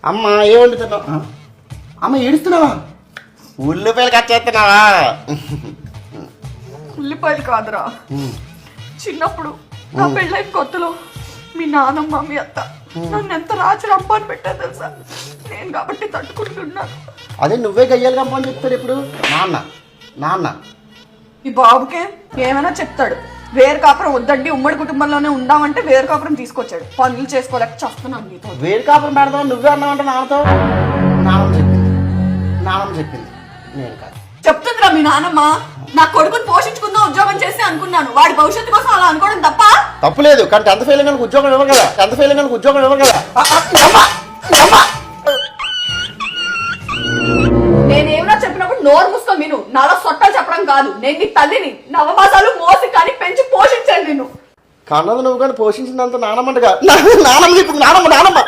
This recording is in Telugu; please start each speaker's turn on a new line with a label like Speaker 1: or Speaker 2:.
Speaker 1: అమ్మ ఏ వండుతున్నావు? అమ్మ ఏడుస్తున్నావా? ఉల్లిపాయలు కట్ చేస్తున్నావా?
Speaker 2: ఉల్లిపాయలు కాదురా, చిన్నప్పుడు నా పెళ్ళైన కొత్తలో మీ నాన్నమ్మ మీ అత్త నన్ను ఎంత రాచి రంపాన్ని పెట్టారు తెలుసా. నేను కాబట్టి తట్టుకుంటున్నాను.
Speaker 1: అదే నువ్వే గయ్యాలి రమ్మని చెప్తాడు ఇప్పుడు నాన్న. నాన్న
Speaker 2: ఈ బాబుకే ఏమైనా చెప్తాడు. వేరు కాపురం వద్దండి, ఉమ్మడి కుటుంబంలోనే ఉందామంటే వేరు కాపురం తీసుకొచ్చాడు. పనులు చేసుకోలేక చేస్తున్నాను నీతో.
Speaker 1: వేరు కాపురం పెడతావు నువ్వే అన్నావంటే నాన్నతో. నాన్నమ్మ చెప్పింది, నాన్నమ్మ చెప్పింది, నేను కాదు.
Speaker 2: చెప్తుందిరా మీ నాన్నమ్మ. నా కొడుకుని పోషించుకుందాం ఉద్యోగం చేసి అనుకున్నాను. వాడి భవిష్యత్తు కోసం అలా అనుకోవడం తప్ప?
Speaker 1: తప్పులేదు, కానీ 10th ఫెయిల్ అయిన ఉద్యోగం ఇవ్వరు కదా. 10th ఫెయిల్ అయిన ఉద్యోగం ఇవ్వరు కదా.
Speaker 2: నేనేమన్నా చెప్పినప్పుడు నోరు మూసుకో విను. నాలో సొట్టలు చెప్పడం కాదు. నేను నీ తల్లిని. నవమాసాలు మోసి కానీ పెంచి పోషించాను నిన్ను.
Speaker 1: కన్నది నువ్వు కానీ పోషించినంత నానమ్మంటగా. నానమ్మ చెప్పింది, నానమ్మ నానమ్మ